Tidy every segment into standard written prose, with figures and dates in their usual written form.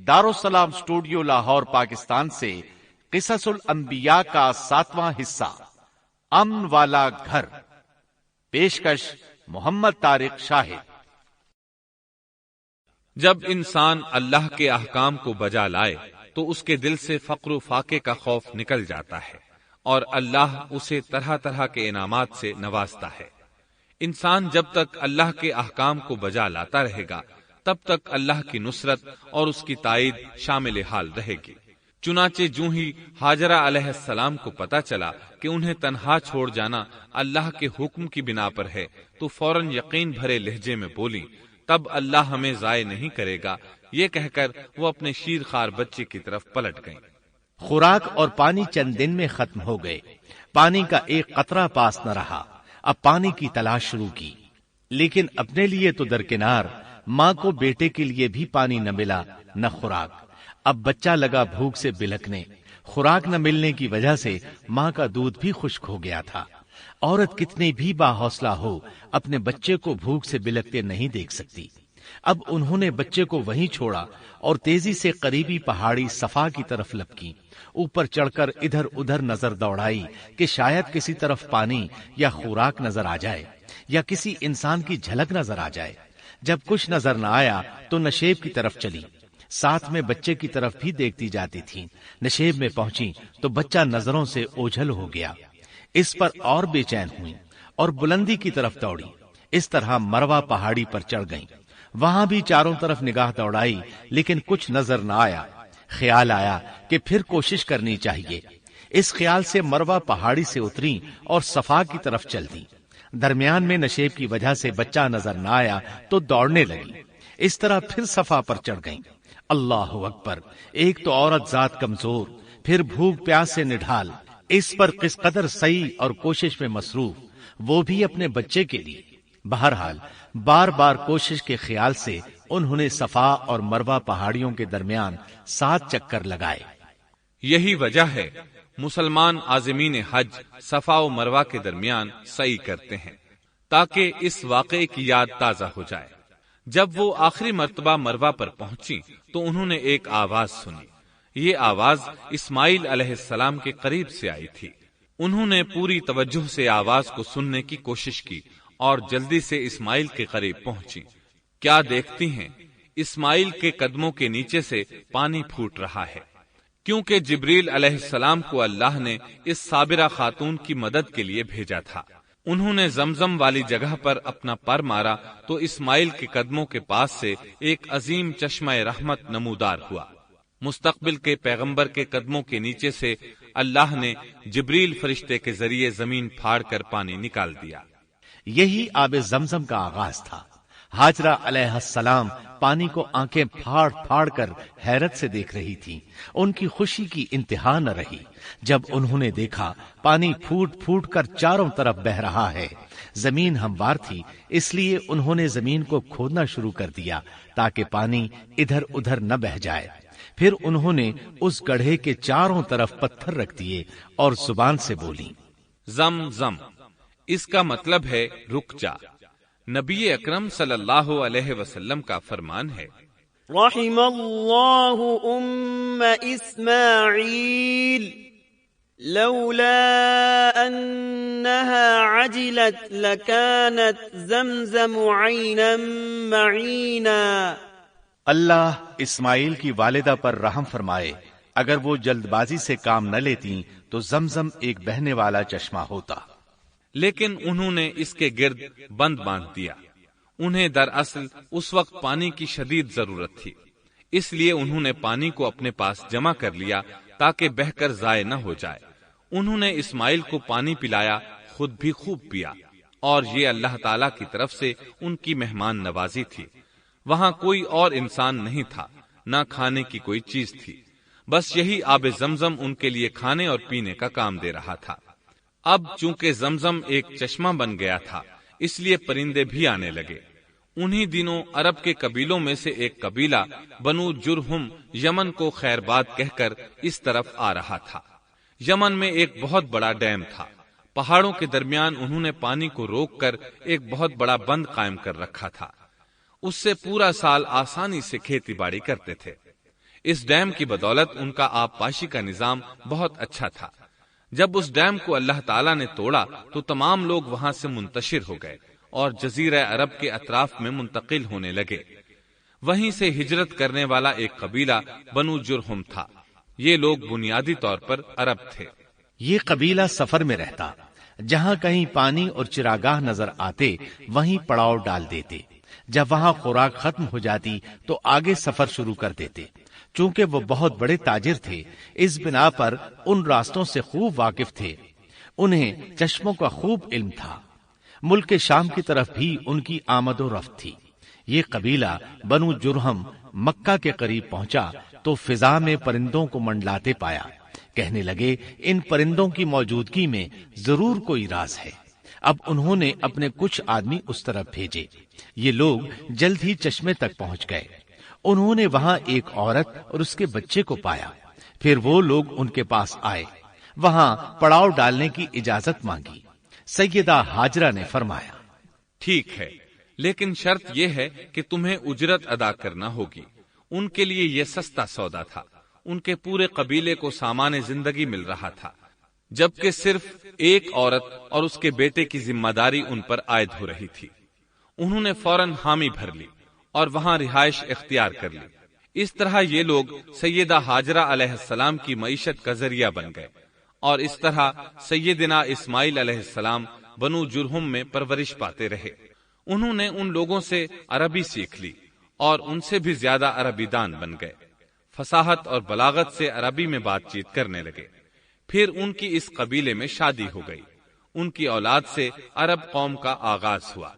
دارالسلام studio Lahore Pakistan سے قصص الانبیاء کا 7واں حصہ امن والا گھر، پیشکش محمد طارق شاہد۔ جب انسان اللہ کے احکام کو بجا لائے تو اس کے دل سے فقر و فاقے کا خوف نکل جاتا ہے اور اللہ اسے طرح طرح کے انعامات سے نوازتا ہے۔ انسان جب تک اللہ کے احکام کو بجا لاتا رہے گا تب تک اللہ کی نصرت اور اس کی تائید شامل حال رہے گی۔ چنانچہ جوں ہی ہاجرہ علیہ السلام کو پتا چلا کہ انہیں تنہا چھوڑ جانا اللہ کے حکم کی بنا پر ہے تو فوراً یقین بھرے لہجے میں بولی، تب اللہ ہمیں ضائع نہیں کرے گا، یہ کہہ کر وہ اپنے شیر خوار بچے کی طرف پلٹ گئیں۔ خوراک اور پانی چند دن میں ختم ہو گئے، پانی کا ایک قطرہ پاس نہ رہا۔ اب پانی کی تلاش شروع کی، لیکن اپنے لیے تو درکنار ماں کو بیٹے کے لیے بھی پانی نہ ملا نہ خوراک۔ اب بچہ لگا بھوک سے بلکنے، خوراک نہ ملنے کی وجہ سے ماں کا دودھ بھی خشک ہو گیا تھا۔ عورت کتنی بھی باحوصلہ ہو اپنے بچے کو بھوک سے بلکتے نہیں دیکھ سکتی۔ اب انہوں نے بچے کو وہیں چھوڑا اور تیزی سے قریبی پہاڑی صفا کی طرف لپکی، اوپر چڑھ کر ادھر ادھر نظر دوڑائی کہ شاید کسی طرف پانی یا خوراک نظر آ جائے یا کسی انسان کی جھلک نظر آ جائے۔ جب کچھ نظر نہ آیا تو نشیب کی طرف چلی، ساتھ میں بچے کی طرف بھی دیکھتی جاتی تھی۔ نشیب میں پہنچی تو بچہ نظروں سے اوجھل ہو گیا، اس پر اور بے چین ہوئی اور بلندی کی طرف دوڑی۔ اس طرح مروہ پہاڑی پر چڑھ گئیں، وہاں بھی چاروں طرف نگاہ دوڑائی لیکن کچھ نظر نہ آیا۔ خیال آیا کہ پھر کوشش کرنی چاہیے۔ اس خیال سے مروہ پہاڑی سے اتری اور صفا کی طرف چل دی۔ درمیان میں نشیب کی وجہ سے بچہ نظر نہ آیا تو دوڑنے لگی۔ اس طرح پھر صفا پر چڑھ گئیں۔ اللہ اکبر! ایک تو عورت ذات کمزور، پھر بھوک پیاس سے نڈھال، اس پر کس قدر سعی اور کوشش میں مصروف، وہ بھی اپنے بچے کے لیے۔ بہرحال بار بار کوشش کے خیال سے انہوں نے صفا اور مروہ پہاڑیوں کے درمیان 7 چکر لگائے۔ یہی وجہ ہے مسلمان عازمین حج صفا و مروہ کے درمیان سعی کرتے ہیں تاکہ اس واقعے کی یاد تازہ ہو جائے۔ جب وہ آخری مرتبہ مروہ پر پہنچی تو انہوں نے ایک آواز سنی۔ یہ آواز اسماعیل علیہ السلام کے قریب سے آئی تھی۔ انہوں نے پوری توجہ سے آواز کو سننے کی کوشش کی اور جلدی سے اسماعیل کے قریب پہنچی۔ کیا دیکھتی ہیں، اسماعیل کے قدموں کے نیچے سے پانی پھوٹ رہا ہے، کیونکہ جبریل علیہ السلام کو اللہ نے اس صابرہ خاتون کی مدد کے لیے بھیجا تھا۔ انہوں نے زمزم والی جگہ پر اپنا پر مارا تو اسماعیل کے قدموں کے پاس سے ایک عظیم چشمہ رحمت نمودار ہوا۔ مستقبل کے پیغمبر کے قدموں کے نیچے سے اللہ نے جبریل فرشتے کے ذریعے زمین پھاڑ کر پانی نکال دیا۔ یہی آب زمزم کا آغاز تھا۔ ہاجرہ علیہ السلام پانی کو آنکھیں پھاڑ پھاڑ کر حیرت سے دیکھ رہی تھی۔ ان کی خوشی کی انتہا نہ رہی جب انہوں نے دیکھا پانی پھوٹ پھوٹ کر چاروں طرف بہ رہا ہے۔ زمین ہموار تھی، اس لیے انہوں نے زمین کو کھودنا شروع کر دیا تاکہ پانی ادھر ادھر نہ بہ جائے۔ پھر انہوں نے اس گڑھے کے چاروں طرف پتھر رکھ دیے اور زبان سے بولی، زم زم، اس کا مطلب ہے رک جا۔ نبی اکرم صلی اللہ علیہ وسلم کا فرمان ہے، رحم اللہ ام اسماعیل لولا انها عجلت لكانت زمزم عینا معینا۔ اللہ اسماعیل کی والدہ پر رحم فرمائے، اگر وہ جلد بازی سے کام نہ لیتی تو زمزم ایک بہنے والا چشمہ ہوتا۔ لیکن انہوں نے اس کے گرد بند باندھ دیا۔ انہیں دراصل اس وقت پانی کی شدید ضرورت تھی، اس لیے انہوں نے پانی کو اپنے پاس جمع کر لیا تاکہ بہہ کر ضائع نہ ہو جائے۔ انہوں نے اسماعیل کو پانی پلایا، خود بھی خوب پیا، اور یہ اللہ تعالی کی طرف سے ان کی مہمان نوازی تھی۔ وہاں کوئی اور انسان نہیں تھا، نہ کھانے کی کوئی چیز تھی، بس یہی آب زمزم ان کے لیے کھانے اور پینے کا کام دے رہا تھا۔ اب چونکہ زمزم ایک چشمہ بن گیا تھا، اس لیے پرندے بھی آنے لگے۔ انہی دنوں عرب کے قبیلوں میں سے ایک قبیلہ بنو جرہم یمن کو خیر باد کہہ کر اس طرف آ رہا تھا۔ یمن میں ایک بہت بڑا ڈیم تھا۔ پہاڑوں کے درمیان انہوں نے پانی کو روک کر ایک بہت بڑا بند قائم کر رکھا تھا۔ اس سے پورا سال آسانی سے کھیتی باڑی کرتے تھے۔ اس ڈیم کی بدولت ان کا آب پاشی کا نظام بہت اچھا تھا۔ جب اس ڈیم کو اللہ تعالیٰ نے توڑا تو تمام لوگ وہاں سے منتشر ہو گئے اور جزیرہ عرب کے اطراف میں منتقل ہونے لگے۔ وہیں سے ہجرت کرنے والا ایک قبیلہ بنو جرہم تھا۔ یہ لوگ بنیادی طور پر عرب تھے۔ یہ قبیلہ سفر میں رہتا، جہاں کہیں پانی اور چراگاہ نظر آتے وہیں پڑاؤ ڈال دیتے۔ جب وہاں خوراک ختم ہو جاتی تو آگے سفر شروع کر دیتے۔ چونکہ وہ بہت بڑے تاجر تھے، اس بنا پر ان راستوں سے خوب واقف تھے۔ انہیں چشموں کا خوب علم تھا۔ ملک شام کی طرف بھی ان کی آمد و رفت تھی۔ یہ قبیلہ بنو جرہم مکہ کے قریب پہنچا تو فضا میں پرندوں کو منڈلاتے پایا۔ کہنے لگے ان پرندوں کی موجودگی میں ضرور کوئی راز ہے۔ اب انہوں نے اپنے کچھ آدمی اس طرف بھیجے۔ یہ لوگ جلد ہی چشمے تک پہنچ گئے۔ انہوں نے وہاں ایک عورت اور اس کے بچے کو پایا۔ پھر وہ لوگ ان کے پاس آئے، وہاں پڑاؤ ڈالنے کی اجازت مانگی۔ سیدہ ہاجرہ نے فرمایا، ٹھیک ہے، لیکن شرط یہ ہے کہ تمہیں اجرت ادا کرنا ہوگی۔ ان کے لیے یہ سستا سودا تھا۔ ان کے پورے قبیلے کو سامان زندگی مل رہا تھا، جبکہ صرف ایک عورت اور اس کے بیٹے کی ذمہ داری ان پر عائد ہو رہی تھی۔ انہوں نے فوراً حامی بھر لی اور وہاں رہائش اختیار کر لی۔ اس طرح یہ لوگ سیدہ ہاجرہ علیہ السلام کی معیشت کا ذریعہ بن گئے، اور اس طرح سیدنا اسماعیل علیہ السلام بنو جرہم میں پرورش پاتے رہے۔ انہوں نے ان لوگوں سے عربی سیکھ لی اور ان سے بھی زیادہ عربی دان بن گئے۔ فصاحت اور بلاغت سے عربی میں بات چیت کرنے لگے۔ پھر ان کی اس قبیلے میں شادی ہو گئی۔ ان کی اولاد سے عرب قوم کا آغاز ہوا۔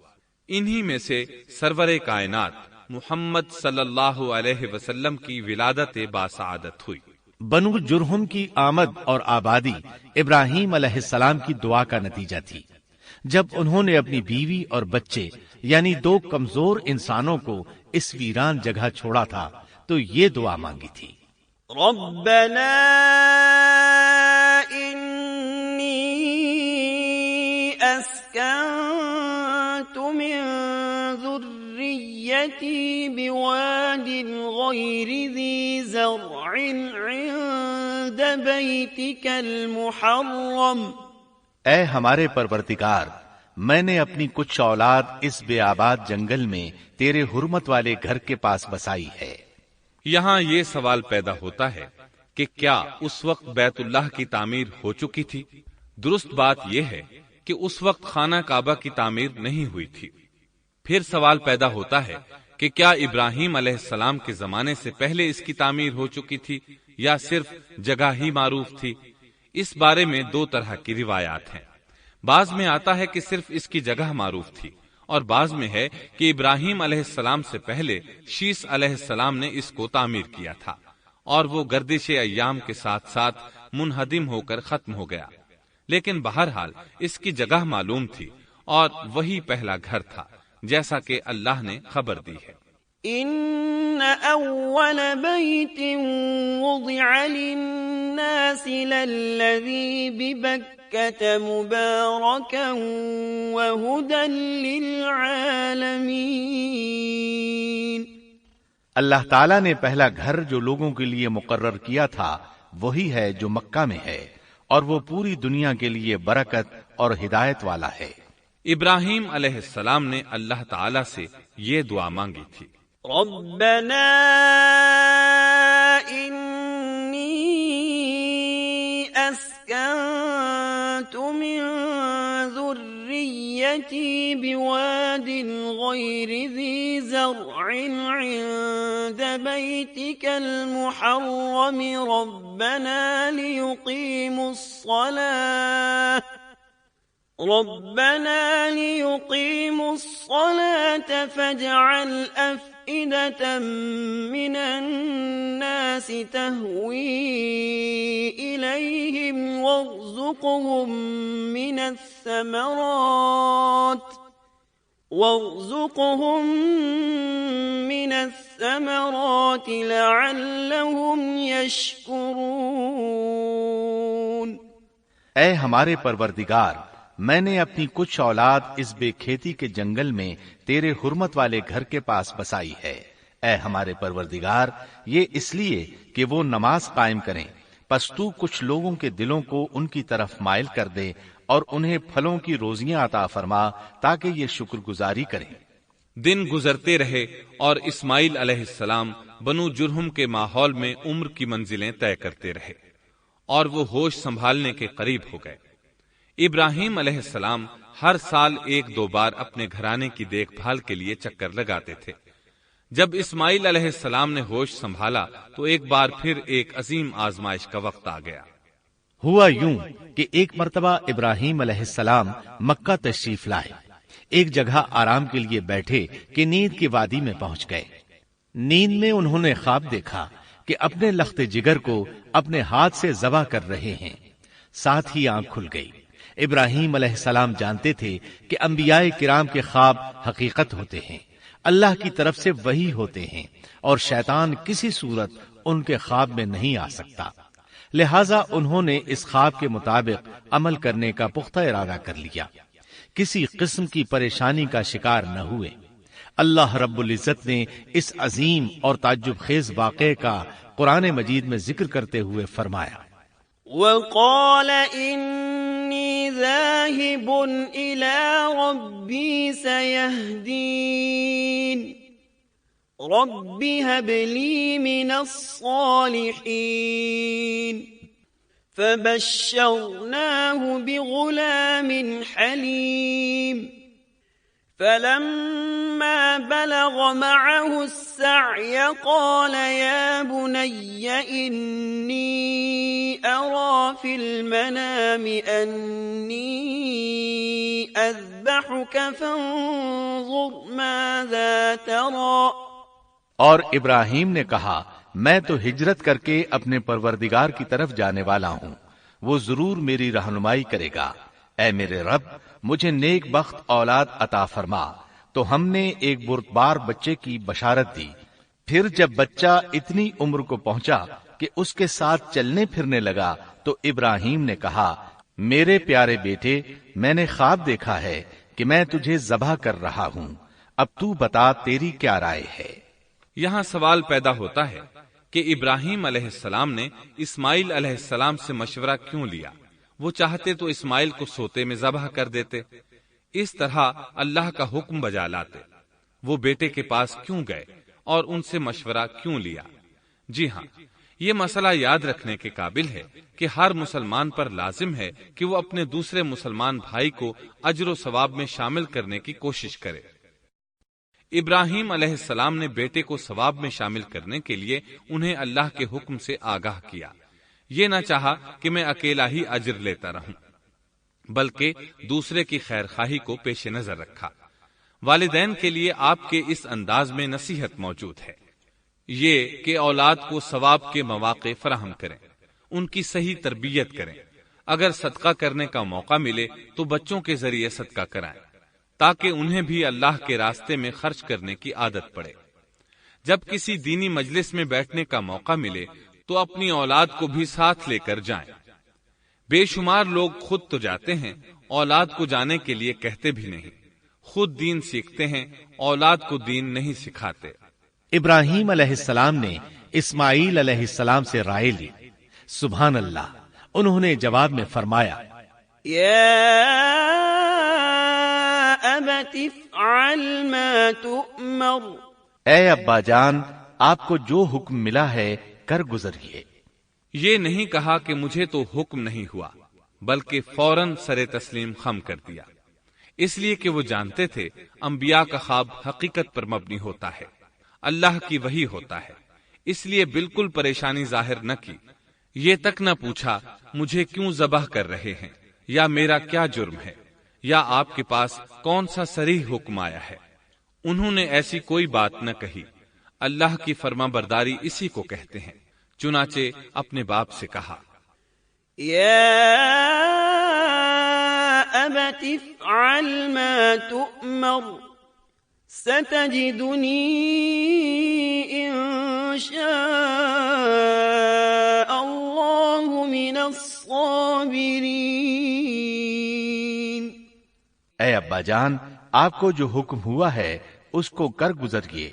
انہی میں سے سرور کائنات محمد صلی اللہ علیہ وسلم کی ولادت باسعادت ہوئی۔ بنو جرہم کی آمد اور آبادی ابراہیم علیہ السلام کی دعا کا نتیجہ تھی۔ جب انہوں نے اپنی بیوی اور بچے یعنی 2 کمزور انسانوں کو اس ویران جگہ چھوڑا تھا تو یہ دعا مانگی تھی، ربنا انی اسکنت من ذریتی بواد غیر ذی زرع عند بیتک المحرم۔ اے ہمارے پروردگار، میں نے اپنی کچھ اولاد اس بے آباد جنگل میں تیرے حرمت والے گھر کے پاس بسائی ہے۔ یہاں یہ سوال پیدا ہوتا ہے کہ کیا اس وقت بیت اللہ کی تعمیر ہو چکی تھی؟ درست بات یہ ہے کہ اس وقت خانہ کعبہ کی تعمیر نہیں ہوئی تھی۔ پھر سوال پیدا ہوتا ہے کہ کیا ابراہیم علیہ السلام کے زمانے سے پہلے اس کی تعمیر ہو چکی تھی یا صرف جگہ ہی معروف تھی؟ اس بارے میں 2 طرح کی روایات ہیں۔ بعض میں آتا ہے کہ صرف اس کی جگہ معروف تھی، اور بعض میں ہے کہ ابراہیم علیہ السلام سے پہلے شیس علیہ السلام نے اس کو تعمیر کیا تھا، اور وہ گردش ایام کے ساتھ ساتھ منہدم ہو کر ختم ہو گیا۔ لیکن بہرحال اس کی جگہ معلوم تھی اور وہی پہلا گھر تھا، جیسا کہ اللہ نے خبر دی ہے۔ ان اول بیت وضع للناس للذی ببکۃ مبارکا وہدی للعالمین۔ اللہ تعالیٰ نے پہلا گھر جو لوگوں کے لیے مقرر کیا تھا وہی ہے جو مکہ میں ہے، اور وہ پوری دنیا کے لیے برکت اور ہدایت والا ہے۔ ابراہیم علیہ السلام نے اللہ تعالیٰ سے یہ دعا مانگی تھی، ربنا انی اسکنت من ذریتی بواد غیر ذی زرع عند بیتک المحرم ربنا لیقیموا الصلاة فاجعل أفئدة من الناس تهوي إليهم وارزقهم من الثمرات لعلهم يشكرون۔ اے ہمارے پروردگار، میں نے اپنی کچھ اولاد اس بے کھیتی کے جنگل میں تیرے حرمت والے گھر کے پاس بسائی ہے۔ اے ہمارے پروردگار، یہ اس لیے کہ وہ نماز قائم کریں، پس تو کچھ لوگوں کے دلوں کو ان کی طرف مائل کر دے اور انہیں پھلوں کی روزیاں عطا فرما تاکہ یہ شکر گزاری کریں۔ دن گزرتے رہے اور اسماعیل علیہ السلام بنو جرہم کے ماحول میں عمر کی منزلیں طے کرتے رہے اور وہ ہوش سنبھالنے کے قریب ہو گئے۔ ابراہیم علیہ السلام ہر سال 1-2 بار اپنے گھرانے کی دیکھ بھال کے لیے چکر لگاتے تھے۔ جب اسماعیل علیہ السلام نے ہوش سنبھالا تو ایک بار پھر ایک عظیم آزمائش کا وقت آ گیا۔ ہوا یوں کہ ایک مرتبہ ابراہیم علیہ السلام مکہ تشریف لائے، ایک جگہ آرام کے لیے بیٹھے کہ نیند کی وادی میں پہنچ گئے۔ نیند میں انہوں نے خواب دیکھا کہ اپنے لخت جگر کو اپنے ہاتھ سے ذبح کر رہے ہیں، ساتھ ہی آنکھ کھل گئی۔ ابراہیم علیہ السلام جانتے تھے کہ انبیاء کرام کے خواب حقیقت ہوتے ہیں، اللہ کی طرف سے وحی ہوتے ہیں، اور شیطان کسی صورت ان کے خواب میں نہیں آ سکتا، لہذا انہوں نے اس خواب کے مطابق عمل کرنے کا پختہ ارادہ کر لیا، کسی قسم کی پریشانی کا شکار نہ ہوئے۔ اللہ رب العزت نے اس عظیم اور تعجب خیز واقعے کا قرآن مجید میں ذکر کرتے ہوئے فرمایا، وقال إني ذاهب إلى ربي سيهدين رب هب لي من الصالحين فبشرناه بغلام حليم فلما بلغ معه السعي قال يا بني إني أرى في المنام أني أذبحك فانظر ماذا ترى۔ اور ابراہیم نے کہا، میں تو ہجرت کر کے اپنے پروردگار کی طرف جانے والا ہوں، وہ ضرور میری رہنمائی کرے گا۔ اے میرے رب، مجھے نیک بخت اولاد عطا فرما۔ تو ہم نے ایک بردبار بچے کی بشارت دی۔ پھر جب بچہ اتنی عمر کو پہنچا کہ اس کے ساتھ چلنے پھرنے لگا تو ابراہیم نے کہا، میرے پیارے بیٹے، میں نے خواب دیکھا ہے کہ میں تجھے ذبح کر رہا ہوں، اب تو بتا تیری کیا رائے ہے؟ یہاں سوال پیدا ہوتا ہے کہ ابراہیم علیہ السلام نے اسماعیل علیہ السلام سے مشورہ کیوں لیا؟ وہ چاہتے تو اسماعیل کو سوتے میں ذبح کر دیتے، اس طرح اللہ کا حکم بجا لاتے۔ وہ بیٹے کے پاس کیوں گئے اور ان سے مشورہ کیوں لیا؟ جی ہاں، یہ مسئلہ یاد رکھنے کے قابل ہے کہ ہر مسلمان پر لازم ہے کہ وہ اپنے دوسرے مسلمان بھائی کو اجر و ثواب میں شامل کرنے کی کوشش کرے۔ ابراہیم علیہ السلام نے بیٹے کو ثواب میں شامل کرنے کے لیے انہیں اللہ کے حکم سے آگاہ کیا۔ یہ نہ چاہا کہ میں اکیلا ہی اجر لیتا رہوں، بلکہ دوسرے کی خیر خواہی کو پیش نظر رکھا۔ والدین کے لیے آپ کے اس انداز میں نصیحت موجود ہے، یہ کہ اولاد کو ثواب کے مواقع فراہم کریں، ان کی صحیح تربیت کریں۔ اگر صدقہ کرنے کا موقع ملے تو بچوں کے ذریعے صدقہ کرائیں تاکہ انہیں بھی اللہ کے راستے میں خرچ کرنے کی عادت پڑے۔ جب کسی دینی مجلس میں بیٹھنے کا موقع ملے تو اپنی اولاد کو بھی ساتھ لے کر جائیں۔ بے شمار لوگ خود تو جاتے ہیں، اولاد کو جانے کے لیے کہتے بھی نہیں، خود دین سیکھتے ہیں، اولاد کو دین نہیں سکھاتے۔ ابراہیم علیہ السلام نے اسماعیل علیہ السلام سے رائے لی۔ سبحان اللہ، انہوں نے جواب میں فرمایا، یا ابت افعل ما تؤمر۔ اے ابا جان، آپ کو جو حکم ملا ہے کر گزریے۔ یہ نہیں کہا کہ مجھے تو حکم نہیں ہوا، بلکہ فوراً سر تسلیم خم کر دیا، اس لیے کہ وہ جانتے تھے انبیاء کا خواب حقیقت پر مبنی ہوتا ہے، اللہ کی وحی ہوتا ہے، اس لیے بالکل پریشانی ظاہر نہ کی، یہ تک نہ پوچھا مجھے کیوں ذبح کر رہے ہیں، یا میرا کیا جرم ہے، یا آپ کے پاس کون سا صریح حکم آیا ہے۔ انہوں نے ایسی کوئی بات نہ کہی۔ اللہ کی فرما برداری اسی کو کہتے ہیں۔ چنانچہ اپنے باپ سے کہا، یا ابت افعل ما تؤمر ستجدنی ان شاء اللہ من الصابرین۔ اے ابا جان، آپ کو جو حکم ہوا ہے اس کو کر گزریے،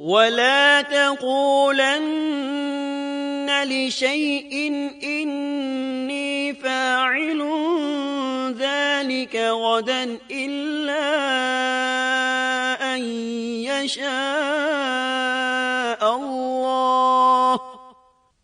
ولا تقولن لشيء إني فاعل ذلك غدا إلا أن يشاء الله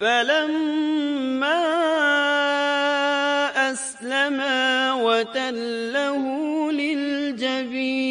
فلما أسلما وتله للجبين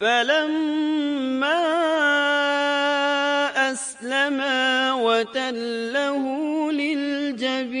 فلما أسلما وتله للجبين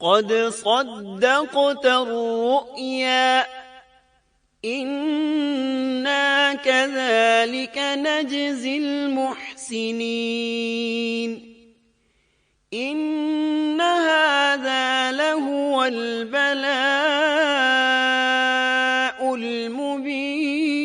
قد صدقت الرؤيا إنا كذلك نجزي المحسنين إن هذا لهو البلاء المبين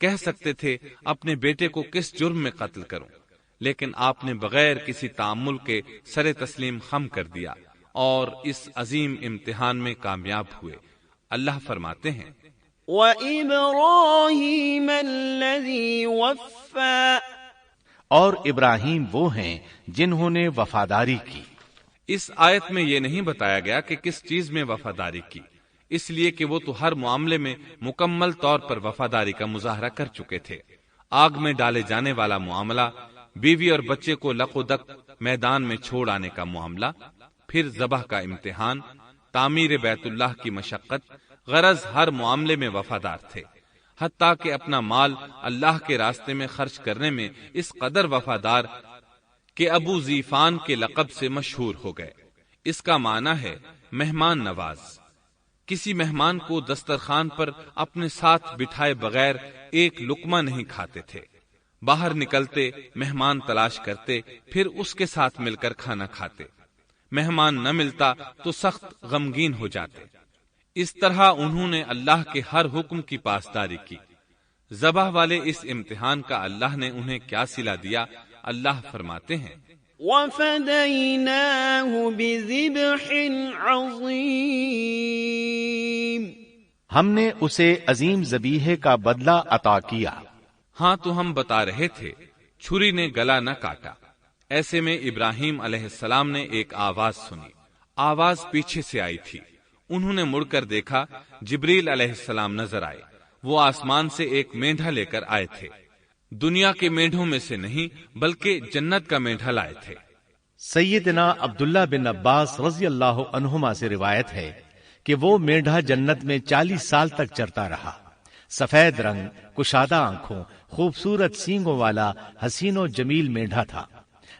کہہ سکتے تھے اپنے بیٹے کو کس جرم میں قتل کروں، لیکن آپ نے بغیر کسی تعامل کے سر تسلیم خم کر دیا اور اس عظیم امتحان میں کامیاب ہوئے۔ اللہ فرماتے ہیں وَإِبْرَاهِيمَ الَّذِي وَفَّى، اور ابراہیم وہ ہیں جنہوں نے وفاداری کی۔ اس آیت میں یہ نہیں بتایا گیا کہ کس چیز میں وفاداری کی، اس لیے کہ وہ تو ہر معاملے میں مکمل طور پر وفاداری کا مظاہرہ کر چکے تھے۔ آگ میں ڈالے جانے والا معاملہ، بیوی اور بچے کو لق و دق میدان میں چھوڑ آنے کا معاملہ، پھر ذبح کا امتحان، تعمیر بیت اللہ کی مشقت، غرض ہر معاملے میں وفادار تھے، حتیٰ کہ اپنا مال اللہ کے راستے میں خرچ کرنے میں اس قدر وفادار کہ ابو زیفان کے لقب سے مشہور ہو گئے۔ اس کا معنی ہے مہمان نواز۔ کسی مہمان کو دسترخوان پر اپنے ساتھ بٹھائے بغیر ایک لقمہ نہیں کھاتے تھے، باہر نکلتے مہمان تلاش کرتے، پھر اس کے ساتھ مل کر کھانا کھاتے، مہمان نہ ملتا تو سخت غمگین ہو جاتے۔ اس طرح انہوں نے اللہ کے ہر حکم کی پاسداری کی۔ ذبح والے اس امتحان کا اللہ نے انہیں کیا صلہ دیا؟ اللہ فرماتے ہیں وَفَدَيْنَاهُ بِذِبْحٍ عَظِيمٍ، ہم نے اسے عظیم ذبیحے کا بدلہ عطا کیا۔ ہاں تو ہم بتا رہے تھے چھری نے گلا نہ کاٹا۔ ایسے میں ابراہیم علیہ السلام نے ایک آواز سنی، آواز پیچھے سے آئی تھی۔ انہوں نے مڑ کر دیکھا، جبریل علیہ السلام نظر آئے۔ وہ آسمان سے ایک مینڈھا لے کر آئے تھے، دنیا کے مینڈھوں میں سے نہیں بلکہ جنت کا مینڈھا لائے تھے۔ سیدنا عبداللہ بن عباس رضی اللہ عنہما سے روایت ہے کہ وہ مینڈھا جنت میں 40 سال تک چرتا رہا۔ سفید رنگ، کشادہ آنکھوں، خوبصورت سینگوں والا حسین و جمیل مینڈھا تھا۔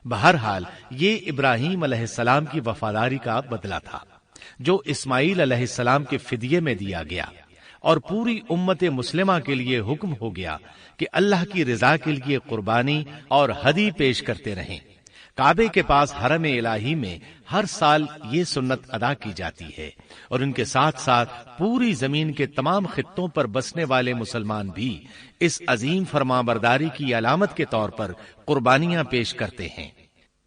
بہرحال یہ ابراہیم علیہ السلام کی وفاداری کا بدلہ تھا جو اسماعیل علیہ السلام کے فدیے میں دیا گیا، اور پوری امت مسلمہ کے لیے حکم ہو گیا کہ اللہ کی رضا کے لیے قربانی اور ہدی پیش کرتے رہیں۔ کعبے کے پاس حرم الہی میں ہر سال یہ سنت ادا کی جاتی ہے، اور ان کے ساتھ ساتھ پوری زمین کے تمام خطوں پر بسنے والے مسلمان بھی اس عظیم فرمانبرداری کی علامت کے طور پر قربانیاں پیش کرتے ہیں۔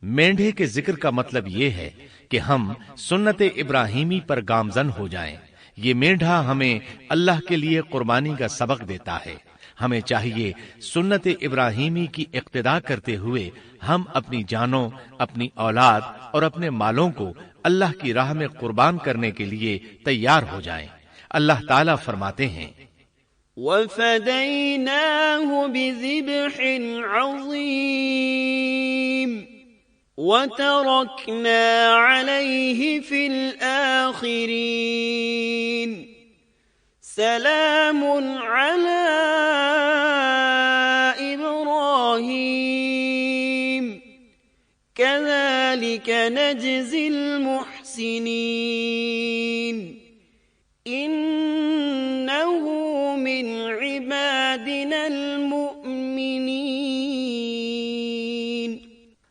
مینڈھے کے ذکر کا مطلب یہ ہے کہ ہم سنت ابراہیمی پر گامزن ہو جائیں۔ یہ مینڈھا ہمیں اللہ کے لیے قربانی کا سبق دیتا ہے۔ ہمیں چاہیے سنت ابراہیمی کی اقتدا کرتے ہوئے ہم اپنی جانوں، اپنی اولاد اور اپنے مالوں کو اللہ کی راہ میں قربان کرنے کے لیے تیار ہو جائیں۔ اللہ تعالیٰ فرماتے ہیں وَفَدَيْنَاهُ بِذِبْحٍ عَظِيمٍ وَتَرَكْنَا عَلَيْهِ فِي الْآخِرِينَ سَلَامٌ عَلَىٰ إِبْرَاهِيمَ كَذَلِكَ نَجْزِي الْمُحْسِنِينَ إِنَّهُ مِنْ عِبَادِنَا الْمُؤْمِنِينَ۔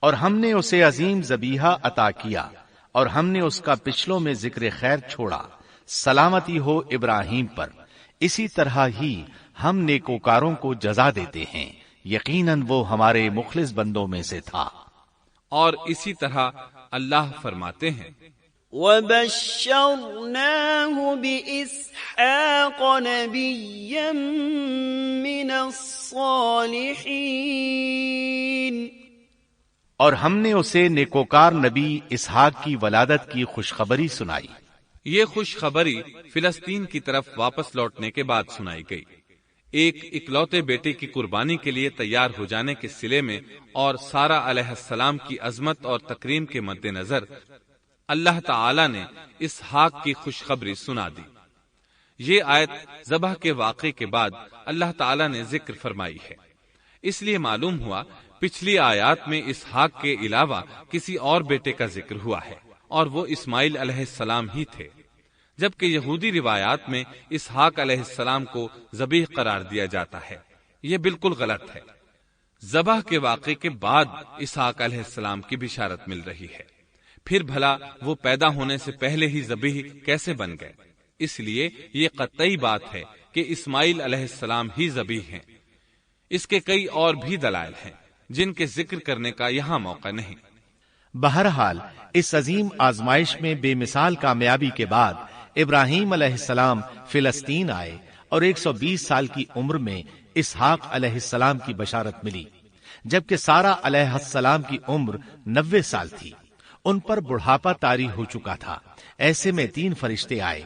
اور ہم نے اسے عظیم ذبیحہ عطا کیا، اور ہم نے اس کا پچھلوں میں ذکر خیر چھوڑا۔ سلامتی ہو ابراہیم پر، اسی طرح ہی ہم نیکوکاروں کو جزا دیتے ہیں، یقیناً وہ ہمارے مخلص بندوں میں سے تھا۔ اور اسی طرح اللہ فرماتے ہیں وَبَشَّرْنَاهُ بِإِسْحَاقَ نَبِيًّا مِّنَ الصَّالِحِينَ، اور ہم نے اسے نیکوکار نبی اسحاق کی ولادت کی خوشخبری سنائی۔ یہ خوشخبری فلسطین کی طرف واپس لوٹنے کے بعد سنائی گئی۔ ایک اکلوتے بیٹے کی قربانی کے لیے تیار ہو جانے کے صلے میں اور سارہ علیہ السلام کی عظمت اور تکریم کے مد نظر اللہ تعالی نے اسحاق کی خوشخبری سنا دی۔ یہ آیت ذبح کے واقعے کے بعد اللہ تعالی نے ذکر فرمائی ہے، اس لیے معلوم ہوا پچھلی آیات میں اسحاق کے علاوہ کسی اور بیٹے کا ذکر ہوا ہے، اور وہ اسماعیل علیہ السلام ہی تھے، جبکہ یہودی روایات میں اسحاق علیہ السلام کو ذبیح قرار دیا جاتا ہے۔ یہ بالکل غلط ہے۔ ذبح کے واقعے کے بعد اسحاق علیہ السلام کی بشارت مل رہی ہے، پھر بھلا وہ پیدا ہونے سے پہلے ہی ذبیح کیسے بن گئے؟ اس لیے یہ قطعی بات ہے کہ اسماعیل علیہ السلام ہی ذبیح ہیں۔ اس کے کئی اور بھی دلائل ہیں جن کے ذکر کرنے کا یہاں موقع نہیں۔ بہرحال اس عظیم آزمائش میں بے مثال کامیابی کے بعد ابراہیم علیہ السلام فلسطین آئے اور 120 سال کی عمر میں اسحاق علیہ السلام کی بشارت ملی، جبکہ سارہ علیہ السلام کی عمر 90 سال تھی۔ ان پر بڑھاپا طاری ہو چکا تھا۔ ایسے میں 3 فرشتے آئے۔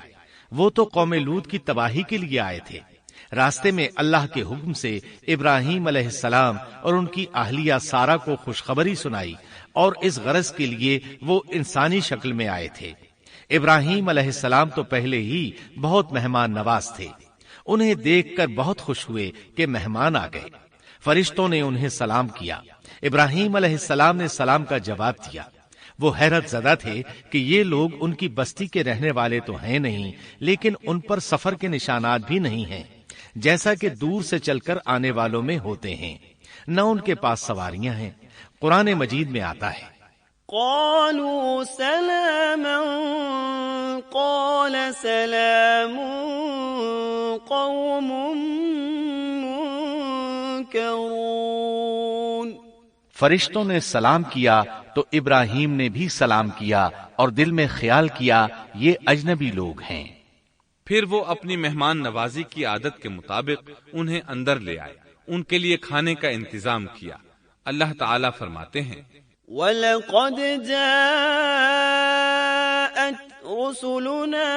وہ تو قوم لوط کی تباہی کے لیے آئے تھے۔ راستے میں اللہ کے حکم سے ابراہیم علیہ السلام اور ان کی اہلیہ سارہ کو خوشخبری سنائی، اور اس غرض کے لیے وہ انسانی شکل میں آئے تھے۔ ابراہیم علیہ السلام تو پہلے ہی بہت مہمان نواز تھے۔ انہیں دیکھ کر بہت خوش ہوئے کہ مہمان آ گئے۔ فرشتوں نے انہیں سلام کیا۔ ابراہیم علیہ السلام نے سلام کا جواب دیا۔ وہ حیرت زدہ تھے کہ یہ لوگ ان کی بستی کے رہنے والے تو ہیں نہیں، لیکن ان پر سفر کے نشانات بھی نہیں ہیں، جیسا کہ دور سے چل کر آنے والوں میں ہوتے ہیں۔ نہ ان کے پاس سواریاں ہیں۔ قرآن مجید میں آتا ہے، قالوا سلاما قال سلام قوم منكرون۔ فرشتوں نے سلام کیا تو ابراہیم نے بھی سلام کیا اور دل میں خیال کیا یہ اجنبی لوگ ہیں۔ پھر وہ اپنی مہمان نوازی کی عادت کے مطابق انہیں اندر لے آئے، ان کے لیے کھانے کا انتظام کیا۔ اللہ تعالیٰ فرماتے ہیں، وَلَقَدْ جَاءَتْ رُسُلُنَا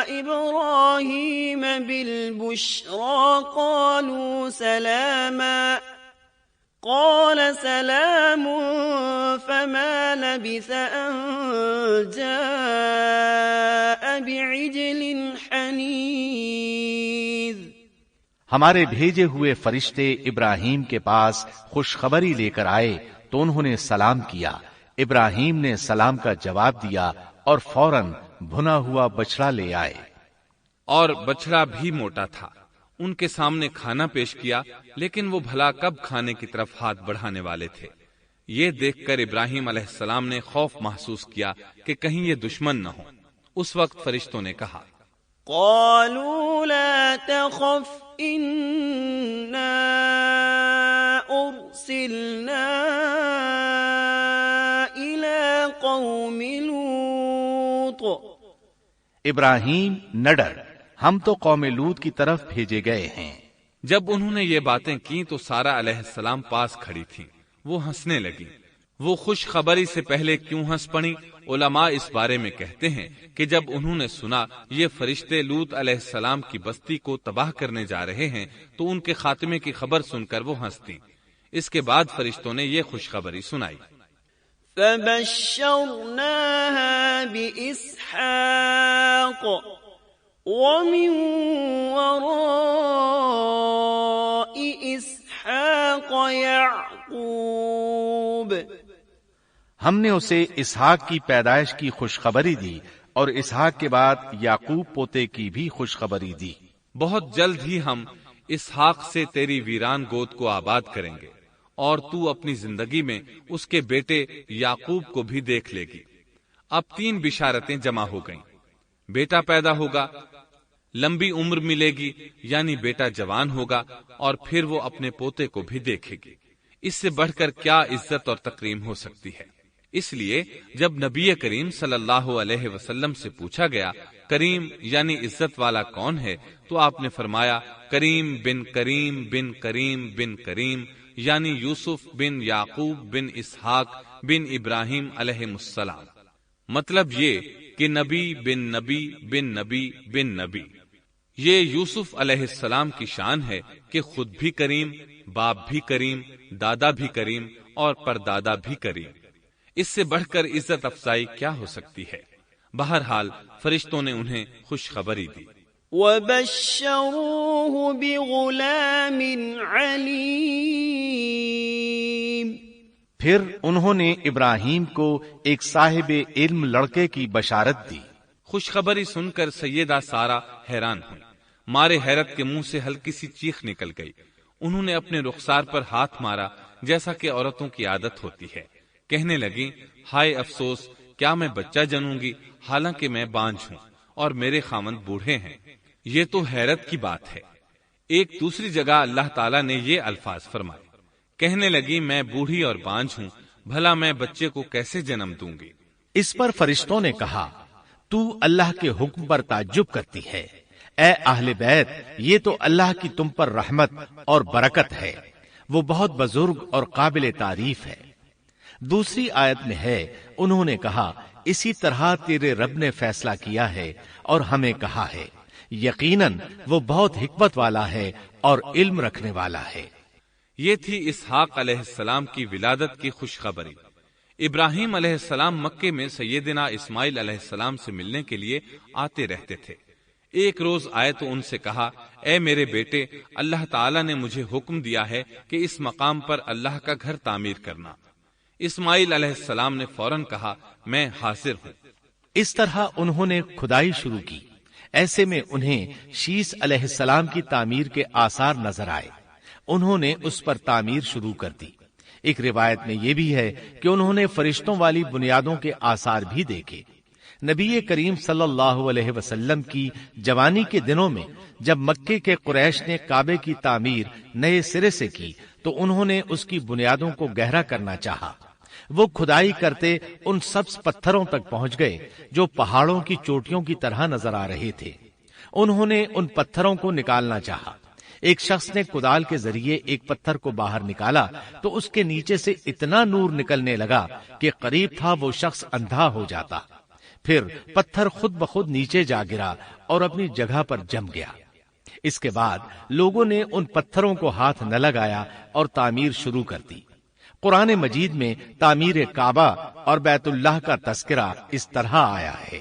إِبْرَاهِيمَ بِالْبُشْرَى قَالُوا سَلَامًا قَالَ سَلَامٌ فَمَا لَبِثَ أَن جَاءَ بِعِجْلٍ حَنِيذٍ۔ ہمارے بھیجے ہوئے فرشتے ابراہیم کے پاس خوشخبری لے کر آئے تو انہوں نے سلام کیا۔ ابراہیم نے سلام کا جواب دیا اور فوراً بھنا ہوا بچڑا لے آئے، اور بچڑا بھی موٹا تھا۔ ان کے سامنے کھانا پیش کیا، لیکن وہ بھلا کب کھانے کی طرف ہاتھ بڑھانے والے تھے۔ یہ دیکھ کر ابراہیم علیہ السلام نے خوف محسوس کیا کہ کہیں یہ دشمن نہ ہو۔ اس وقت فرشتوں نے کہا، قالوا لا تخف إنا أرسلنا إلى قوم لوط۔ ابراہیم نہ ڈر، ہم تو قوم لوط کی طرف بھیجے گئے ہیں۔ جب انہوں نے یہ باتیں کی تو سارہ علیہ السلام پاس کھڑی تھی۔ وہ ہنسنے لگی۔ وہ خوش خبری سے پہلے کیوں ہنس پڑی؟ علماء اس بارے میں کہتے ہیں کہ جب انہوں نے سنا یہ فرشتے لوط علیہ السلام کی بستی کو تباہ کرنے جا رہے ہیں تو ان کے خاتمے کی خبر سن کر وہ ہنستی۔ اس کے بعد فرشتوں نے یہ خوشخبری سنائی۔ فبشرناها بإسحاق ومن وراء إسحاق يعقوب۔ ہم نے اسے اسحاق کی پیدائش کی خوشخبری دی اور اسحاق کے بعد یعقوب پوتے کی بھی خوشخبری دی۔ بہت جلد ہی ہم اسحاق سے تیری ویران گود کو آباد کریں گے، اور تو اپنی زندگی میں اس کے بیٹے یعقوب کو بھی دیکھ لے گی۔ اب 3 بشارتیں جمع ہو گئیں۔ بیٹا پیدا ہوگا، لمبی عمر ملے گی یعنی بیٹا جوان ہوگا، اور پھر وہ اپنے پوتے کو بھی دیکھے گی۔ اس سے بڑھ کر کیا عزت اور تکریم ہو سکتی ہے؟ اس لیے جب نبی کریم صلی اللہ علیہ وسلم سے پوچھا گیا کریم یعنی عزت والا کون ہے، تو آپ نے فرمایا کریم بن کریم بن کریم بن کریم، یعنی یوسف بن یعقوب بن اسحاق بن ابراہیم علیہ السلام۔ مطلب یہ کہ نبی بن نبی بن نبی بن نبی۔ یہ یوسف علیہ السلام کی شان ہے کہ خود بھی کریم، باپ بھی کریم، دادا بھی کریم اور پردادا بھی کریم۔ اس سے بڑھ کر عزت افزائی کیا ہو سکتی ہے؟ بہرحال فرشتوں نے انہیں خوشخبری دی۔ وَبَشَّرُوهُ بِغُلَامٍ عَلِيمٍ۔ پھر انہوں نے ابراہیم کو ایک صاحب علم لڑکے کی بشارت دی۔ خوشخبری سن کر سیدہ سارہ حیران ہوئی۔ مارے حیرت کے منہ سے ہلکی سی چیخ نکل گئی۔ انہوں نے اپنے رخسار پر ہاتھ مارا جیسا کہ عورتوں کی عادت ہوتی ہے۔ کہنے لگی، ہائے افسوس، کیا میں بچہ جنوں گی حالانکہ میں بانجھ ہوں اور میرے خاوند بوڑھے ہیں؟ یہ تو حیرت کی بات ہے۔ ایک دوسری جگہ اللہ تعالیٰ نے یہ الفاظ فرمائے، کہنے لگی میں بوڑھی اور بانجھ ہوں، بھلا میں بچے کو کیسے جنم دوں گی؟ اس پر فرشتوں نے کہا تو اللہ کے حکم پر تعجب کرتی ہے، اے اہل بیت، یہ تو اللہ کی تم پر رحمت اور برکت ہے، وہ بہت بزرگ اور قابل تعریف ہے۔ دوسری آیت میں ہے، انہوں نے کہا اسی طرح تیرے رب نے فیصلہ کیا ہے اور ہمیں کہا ہے، یقیناً وہ بہت حکمت والا ہے اور علم رکھنے والا ہے۔ یہ تھی اسحاق علیہ السلام کی ولادت کی خوشخبری۔ ابراہیم علیہ السلام مکے میں سیدنا اسماعیل علیہ السلام سے ملنے کے لیے آتے رہتے تھے۔ ایک روز آئے تو ان سے کہا، اے میرے بیٹے، اللہ تعالیٰ نے مجھے حکم دیا ہے کہ اس مقام پر اللہ کا گھر تعمیر کرنا۔ اسماعیل علیہ السلام نے فوراً کہا، میں حاضر ہوں۔ اس طرح انہوں نے کھدائی شروع کی۔ ایسے میں انہیں شیش علیہ السلام کی تعمیر کے آثار نظر آئے، انہوں نے اس پر تعمیر شروع کر دی۔ ایک روایت میں یہ بھی ہے کہ انہوں نے فرشتوں والی بنیادوں کے آثار بھی دیکھے۔ نبی کریم صلی اللہ علیہ وسلم کی جوانی کے دنوں میں جب مکے کے قریش نے کعبے کی تعمیر نئے سرے سے کی تو انہوں نے اس کی بنیادوں کو گہرا کرنا چاہا۔ وہ کھدائی کرتے ان سبز پتھروں تک پہنچ گئے جو پہاڑوں کی چوٹیوں کی طرح نظر آ رہے تھے۔ انہوں نے ان پتھروں کو نکالنا چاہا۔ ایک شخص نے کدال کے ذریعے ایک پتھر کو باہر نکالا تو اس کے نیچے سے اتنا نور نکلنے لگا کہ قریب تھا وہ شخص اندھا ہو جاتا۔ پھر پتھر خود بخود نیچے جا گرا اور اپنی جگہ پر جم گیا۔ اس کے بعد لوگوں نے ان پتھروں کو ہاتھ نہ لگایا اور تعمیر شروع کر دی۔ قرآن مجید میں تعمیر کعبہ اور بیت اللہ کا تذکرہ اس طرح آیا ہے،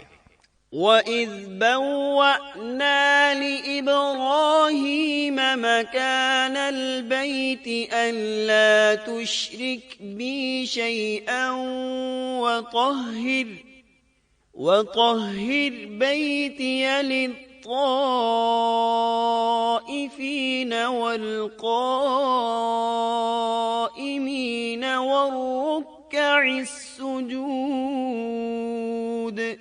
وَإِذْ بَوَّأْنَا لِإِبْرَاهِيمَ مَكَانَ الْبَيْتِ أَلَّا تُشْرِكْ بِي شَيْئًا وَطَهِّرْ بَيْتِيَ لِلطَّائِفِينَ وَالْقَائِمِينَ وَالرُّكَّعِ السُّجُودِ۔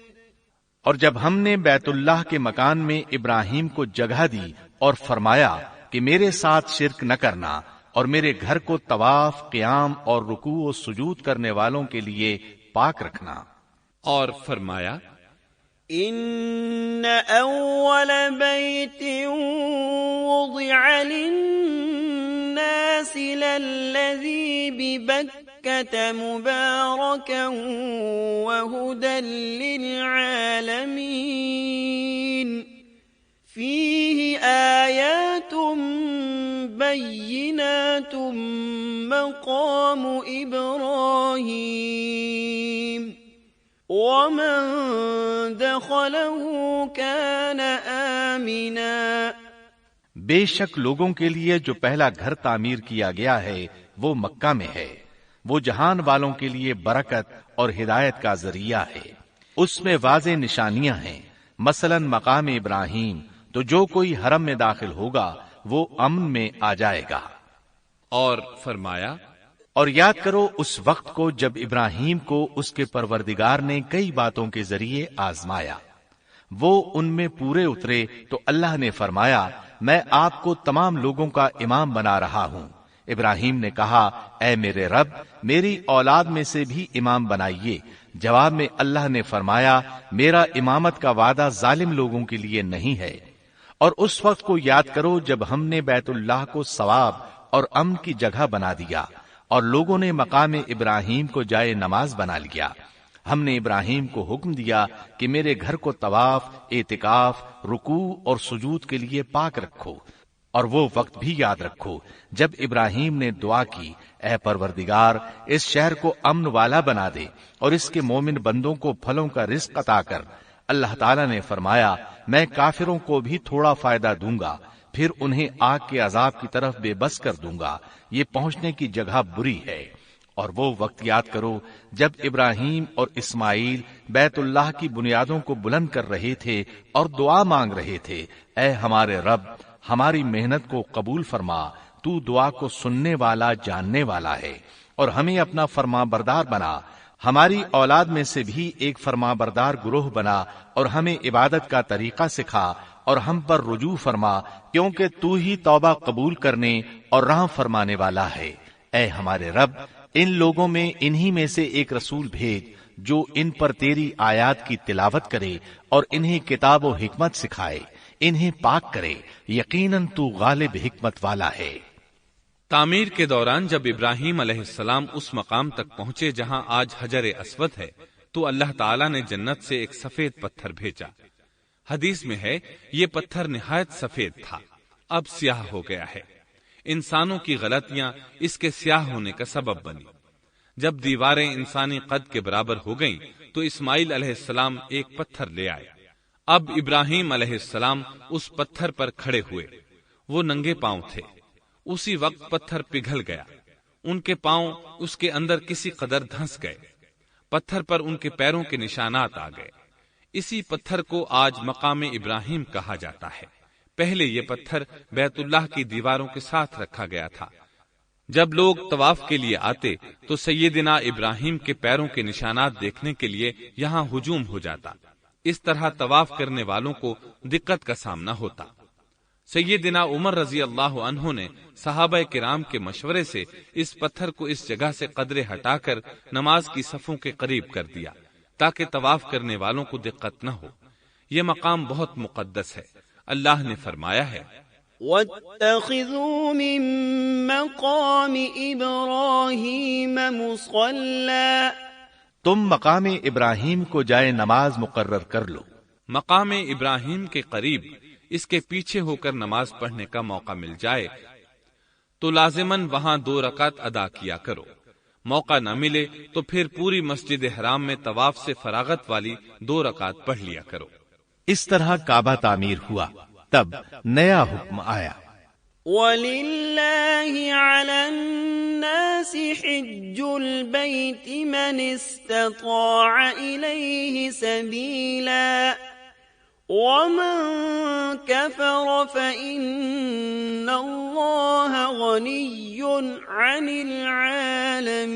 اور جب ہم نے بیت اللہ کے مکان میں ابراہیم کو جگہ دی اور فرمایا کہ میرے ساتھ شرک نہ کرنا اور میرے گھر کو طواف، قیام اور رکوع و سجود کرنے والوں کے لیے پاک رکھنا، اور فرمایا ان اول بیت وضع للناس للذی ببکۃ مبارکا وہدی للعالمین فیہ آیات بینات مقام ابراہیم ومن دخلہ کان آمنا۔ بے شک لوگوں کے لیے جو پہلا گھر تعمیر کیا گیا ہے وہ مکہ میں ہے، وہ جہان والوں کے لیے برکت اور ہدایت کا ذریعہ ہے۔ اس میں واضح نشانیاں ہیں، مثلا مقام ابراہیم، تو جو کوئی حرم میں داخل ہوگا وہ امن میں آ جائے گا۔ اور فرمایا اور یاد کرو اس وقت کو جب ابراہیم کو اس کے پروردگار نے کئی باتوں کے ذریعے آزمایا، وہ ان میں پورے اترے تو اللہ نے فرمایا میں آپ کو تمام لوگوں کا امام بنا رہا ہوں۔ ابراہیم نے کہا اے میرے رب میری اولاد میں سے بھی امام بنائیے۔ جواب میں اللہ نے فرمایا میرا امامت کا وعدہ ظالم لوگوں کے لیے نہیں ہے۔ اور اس وقت کو یاد کرو جب ہم نے بیت اللہ کو ثواب اور امن کی جگہ بنا دیا اور لوگوں نے مقام ابراہیم کو جائے نماز بنا لیا۔ ہم نے ابراہیم کو حکم دیا کہ میرے گھر کو طواف، اعتکاف، رکوع اور سجود کے لیے پاک رکھو، اور وہ وقت بھی یاد رکھو جب ابراہیم نے دعا کی اے پروردگار اس شہر کو امن والا بنا دے اور اس کے مومن بندوں کو پھلوں کا رزق عطا کر۔ اللہ تعالیٰ نے فرمایا میں کافروں کو بھی تھوڑا فائدہ دوں گا، پھر انہیں آگ کے عذاب کی طرف بے بس کر دوں گا، یہ پہنچنے کی جگہ بری ہے۔ اور وہ وقت یاد کرو جب ابراہیم اور اسماعیل بیت اللہ کی بنیادوں کو بلند کر رہے تھے اور دعا مانگ رہے تھے اے ہمارے رب ہماری محنت کو قبول فرما، تو دعا کو سننے والا جاننے والا ہے، اور ہمیں اپنا فرما بردار بنا، ہماری اولاد میں سے بھی ایک فرما بردار گروہ بنا، اور ہمیں عبادت کا طریقہ سکھا اور ہم پر رجوع فرما، کیونکہ تو ہی توبہ قبول کرنے اور رحم فرمانے والا ہے۔ اے ہمارے رب، ان لوگوں میں انہی میں سے ایک رسول بھیج جو ان پر تیری آیات کی تلاوت کرے اور انہیں کتاب و حکمت سکھائے، انہیں پاک کرے، یقیناً تو غالب حکمت والا ہے۔ تعمیر کے دوران جب ابراہیم علیہ السلام اس مقام تک پہنچے جہاں آج حجر اسود ہے تو اللہ تعالیٰ نے جنت سے ایک سفید پتھر بھیجا۔ حدیث میں ہے یہ پتھر نہایت سفید تھا، اب سیاہ ہو گیا ہے۔ انسانوں کی غلطیاں اس کے سیاہ ہونے کا سبب بنی۔ جب دیواریں انسانی قد کے برابر ہو گئیں تو اسماعیل علیہ السلام ایک پتھر لے آئے۔ اب ابراہیم علیہ السلام اس پتھر پر کھڑے ہوئے، وہ ننگے پاؤں تھے۔ اسی وقت پتھر پگھل گیا، ان کے پاؤں اس کے اندر کسی قدر دھنس گئے، پتھر پر ان کے پیروں کے نشانات آ گئے۔ اسی پتھر کو آج مقام ابراہیم کہا جاتا ہے۔ پہلے یہ پتھر بیت اللہ کی دیواروں کے ساتھ رکھا گیا تھا۔ جب لوگ طواف کے لیے آتے تو سیدنا ابراہیم کے پیروں کے نشانات دیکھنے کے لیے یہاں ہجوم ہو جاتا۔ اس طرح طواف کرنے والوں کو دقت کا سامنا ہوتا۔ سیدنا عمر رضی اللہ عنہ نے صحابہ کرام کے مشورے سے اس پتھر کو اس جگہ سے قدرے ہٹا کر نماز کی صفوں کے قریب کر دیا تاکہ طواف کرنے والوں کو دقت نہ ہو۔ یہ مقام بہت مقدس ہے۔ اللہ نے فرمایا ہے، وَاتَّخِذُوا مِن مَّقَامِ إِبْرَاهِيمَ مُصَلًّى، تم مقام ابراہیم کو جائے نماز مقرر کر لو۔ مقام ابراہیم کے قریب اس کے پیچھے ہو کر نماز پڑھنے کا موقع مل جائے تو لازماً وہاں 2 رکعت ادا کیا کرو۔ موقع نہ ملے تو پھر پوری مسجد حرام میں طواف سے فراغت والی 2 رکعت پڑھ لیا کرو۔ اس طرح کعبہ تعمیر ہوا، تب نیا حکم آیا، وَلِلَّهِ عَلَى النَّاسِ حِجُّ الْبَيْتِ مَنِ اسْتَطَاعَ إِلَيْهِ سَبِيلًا وَمَن كَفَرَ فَإِنَّ اللَّهَ غَنِيٌّ عَنِ الْعَالَمِينَ۔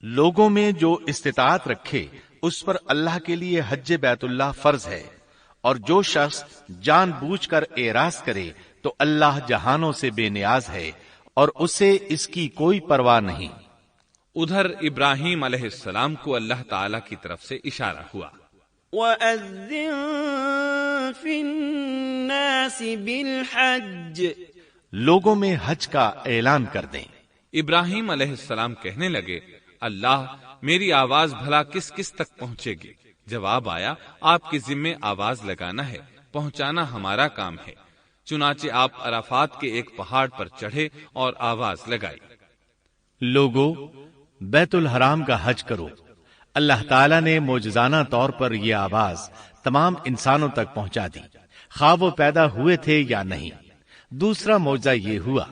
لوگوں میں جو استطاعت رکھے اس پر اللہ کے لیے حج بیت اللہ فرض ہے، اور جو شخص جان بوجھ کر اعراض کرے تو اللہ جہانوں سے بے نیاز ہے اور اسے اس کی کوئی پرواہ نہیں۔ ادھر ابراہیم علیہ السلام کو اللہ تعالی کی طرف سے اشارہ ہوا، وَأَذِّن فِي النَّاسِ بِالْحَجِّ، لوگوں میں حج کا اعلان کر دیں۔ ابراہیم علیہ السلام کہنے لگے، اللہ میری آواز بھلا کس کس تک پہنچے گی؟ جواب آیا، آپ کے ذمے آواز لگانا ہے، پہنچانا ہمارا کام ہے۔ چنانچہ آپ عرفات کے ایک پہاڑ پر چڑھے اور آواز لگائی، لوگو بیت الحرام کا حج کرو۔ اللہ تعالیٰ نے معجزانہ طور پر یہ آواز تمام انسانوں تک پہنچا دی، خواہ وہ پیدا ہوئے تھے یا نہیں۔ دوسرا معجزہ یہ ہوا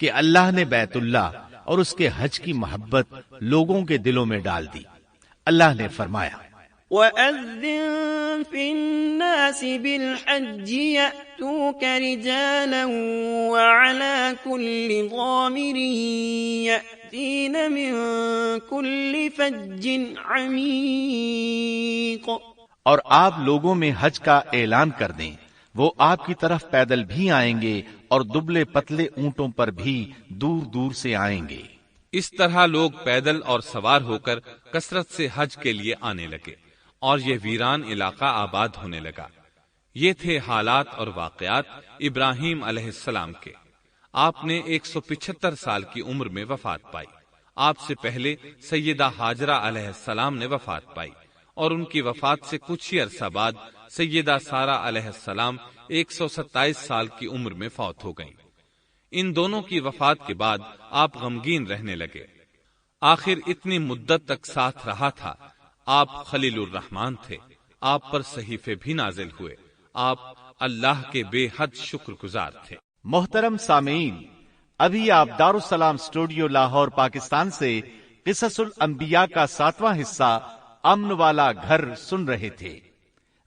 کہ اللہ نے بیت اللہ اور اس کے حج کی محبت لوگوں کے دلوں میں ڈال دی۔ اللہ نے فرمایا، وَأَذِّن فِي النَّاسِ بِالْحَجِّ يَأْتُوكَ رِجَالًا وَعَلَى كُلِّ ضَامِرٍ يَأْتِينَ مِن كُلِّ فَجٍّ عَمِيقٍ، اور آپ لوگوں میں حج کا اعلان کر دیں، وہ آپ کی طرف پیدل بھی آئیں گے اور دبلے پتلے اونٹوں پر بھی دور دور سے آئیں گے۔ اس طرح لوگ پیدل اور سوار ہو کر کثرت سے حج کے لیے آنے لگے اور یہ ویران علاقہ آباد ہونے لگا۔ یہ تھے حالات اور واقعات ابراہیم علیہ السلام کے۔ آپ نے 175 سال کی عمر میں وفات پائی۔ آپ سے پہلے سیدہ ہاجرہ علیہ السلام نے وفات پائی، اور ان کی وفات سے کچھ ہی عرصہ بعد سیدہ سارہ علیہ السلام 127 سال کی عمر میں فوت ہو گئیں۔ ان دونوں کی وفات کے بعد آپ غمگین رہنے لگے۔ آخر اتنی مدت تک ساتھ رہا تھا۔ آپ خلیل الرحمن تھے، آپ پر صحیفے بھی نازل ہوئے، آپ اللہ کے بے حد شکر گزار تھے۔ محترم سامعین، ابھی آپ دارالسلام اسٹوڈیو لاہور پاکستان سے قصص الانبیاء کا 7واں حصہ امن والا گھر سن رہے تھے۔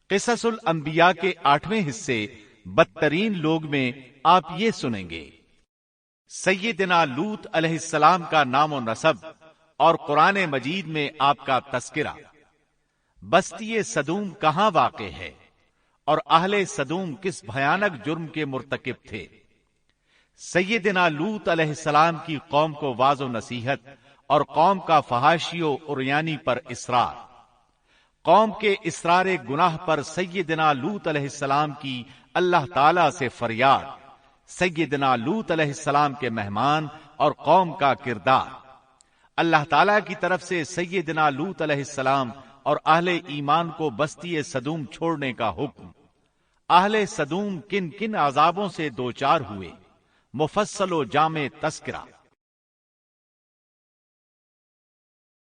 قصص الانبیاء کے 8ویں حصے بدترین لوگ میں آپ یہ سنیں گے، سیدنا لوط علیہ السلام کا نام و نسب اور قرآن مجید میں آپ کا تذکرہ، بستی صدوم کہاں واقع ہے اور اہل صدوم کس بھیانک جرم کے مرتکب تھے۔ سیدنا لوط علیہ السلام کی قوم کو واعظ و نصیحت اور قوم کا فحاشی و عریانی پر اصرار۔ قوم کے اصرار گناہ پر سیدنا لوط علیہ السلام کی اللہ تعالی سے فریاد، سیدنا لوط علیہ السلام کے مہمان اور قوم کا کردار۔ اللہ تعالی کی طرف سے سیدنا لوط علیہ السلام اور اہل ایمان کو بستی صدوم چھوڑنے کا حکم۔ اہل صدوم کن کن عذابوں سے دوچار ہوئے، مفصل و جامع تذکرہ۔